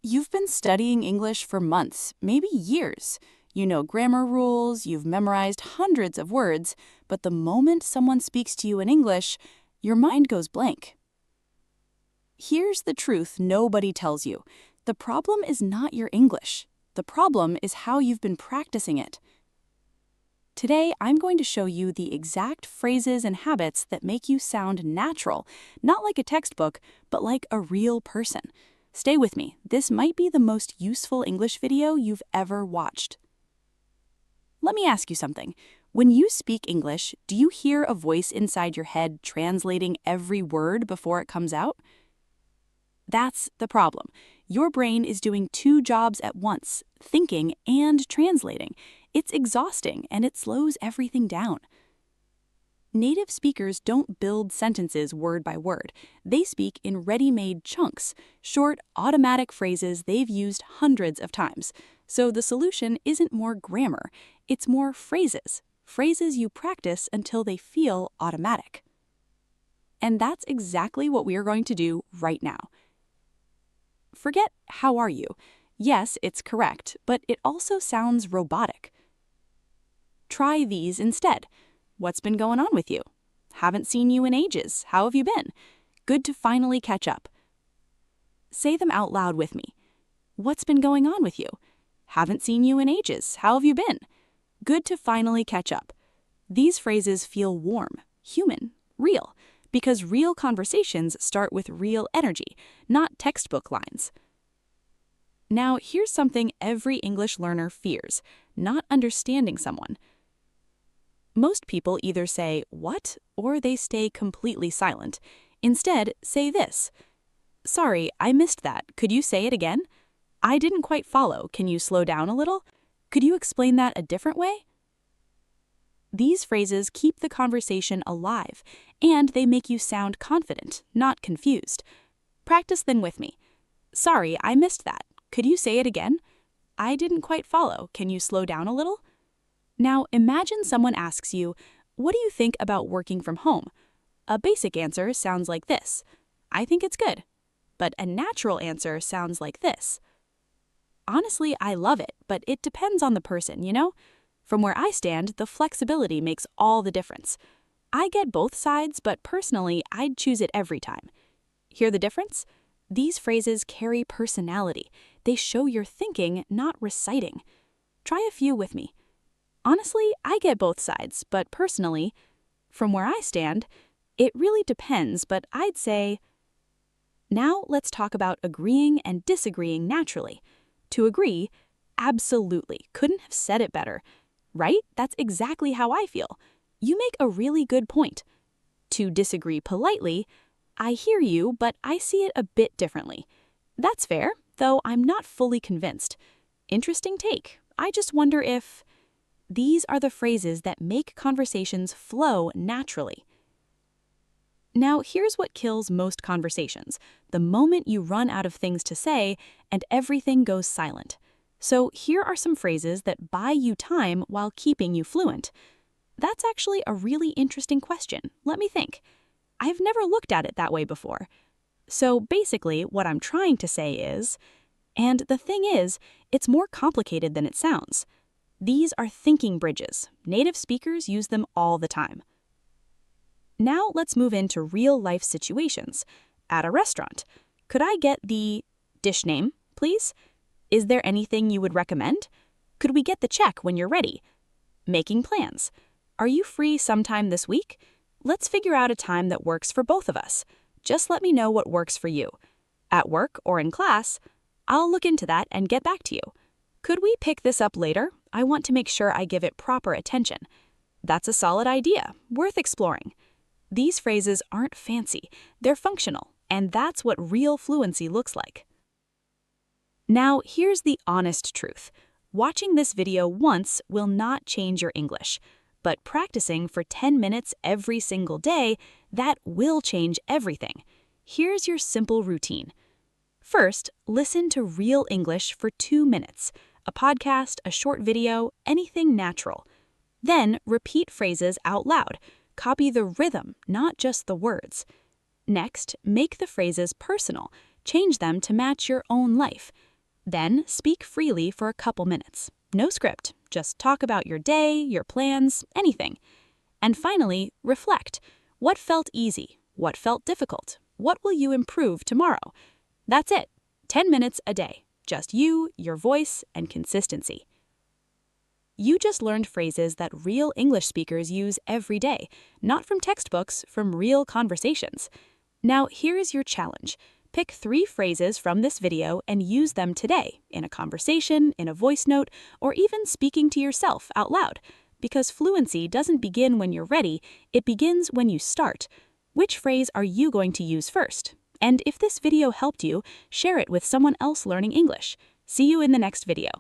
You've been studying English for months, maybe years. You know grammar rules, you've memorized hundreds of words, but the moment someone speaks to you in English, your mind goes blank. Here's the truth nobody tells you. The problem is not your English. The problem is how you've been practicing it. Today, I'm going to show you the exact phrases and habits that make you sound natural, not like a textbook, but like a real person. Stay with me. This might be the most useful English video you've ever watched. Let me ask you something. When you speak English, do you hear a voice inside your head translating every word before it comes out? That's the problem. Your brain is doing two jobs at once, thinking and translating. It's exhausting and it slows everything down. Native speakers don't build sentences word by word. They speak in ready-made chunks, short, automatic phrases they've used hundreds of times. So the solution isn't more grammar, it's more phrases. Phrases you practice until they feel automatic. And that's exactly what we are going to do right now. Forget "how are you?" Yes, it's correct, but it also sounds robotic. Try these instead. What's been going on with you? Haven't seen you in ages. How have you been? Good to finally catch up. Say them out loud with me. What's been going on with you? Haven't seen you in ages. How have you been? Good to finally catch up. These phrases feel warm, human, real, because real conversations start with real energy, not textbook lines. Now, here's something every English learner fears: not understanding someone. Most people either say, "What?" or they stay completely silent. Instead, say this: "Sorry, I missed that. Could you say it again? I didn't quite follow. Can you slow down a little? Could you explain that a different way?" These phrases keep the conversation alive, and they make you sound confident, not confused. Practice them with me. "Sorry, I missed that. Could you say it again? I didn't quite follow. Can you slow down a little?" Now, imagine someone asks you, "What do you think about working from home?" A basic answer sounds like this: "I think it's good." But a natural answer sounds like this: "Honestly, I love it, but it depends on the person, you know? From where I stand, the flexibility makes all the difference. I get both sides, but personally, I'd choose it every time." Hear the difference? These phrases carry personality. They show you're thinking, not reciting. Try a few with me. "Honestly, I get both sides, but personally, from where I stand, it really depends, but I'd say." Now let's talk about agreeing and disagreeing naturally. To agree, absolutely, couldn't have said it better. Right? That's exactly how I feel. You make a really good point. To disagree politely, I hear you, but I see it a bit differently. That's fair, though I'm not fully convinced. Interesting take. I just wonder if... These are the phrases that make conversations flow naturally. Now, here's what kills most conversations: the moment you run out of things to say and everything goes silent. So here are some phrases that buy you time while keeping you fluent. That's actually a really interesting question. Let me think. I've never looked at it that way before. So basically, what I'm trying to say is, and the thing is, it's more complicated than it sounds. These are thinking bridges. Native speakers use them all the time. Now let's move into real-life situations. At a restaurant, "Could I get the dish name, please? Is there anything you would recommend? Could we get the check when you're ready?" Making plans. "Are you free sometime this week? Let's figure out a time that works for both of us. Just let me know what works for you. At work or in class, I'll look into that and get back to you. Could we pick this up later? I want to make sure I give it proper attention." That's a solid idea, worth exploring. These phrases aren't fancy, they're functional, and that's what real fluency looks like. Now, here's the honest truth. Watching this video once will not change your English, but practicing for 10 minutes every single day, that will change everything. Here's your simple routine. First, listen to real English for 2 minutes. A podcast, a short video, anything natural. Then repeat phrases out loud. Copy the rhythm, not just the words. Next, make the phrases personal. Change them to match your own life. Then speak freely for a couple minutes. No script, just talk about your day, your plans, anything. And finally, reflect. What felt easy? What felt difficult? What will you improve tomorrow? That's it. 10 minutes a day. Just you, your voice, and consistency. You just learned phrases that real English speakers use every day, not from textbooks, from real conversations. Now, here is your challenge. Pick 3 phrases from this video and use them today, in a conversation, in a voice note, or even speaking to yourself out loud. Because fluency doesn't begin when you're ready, it begins when you start. Which phrase are you going to use first? And if this video helped you, share it with someone else learning English. See you in the next video.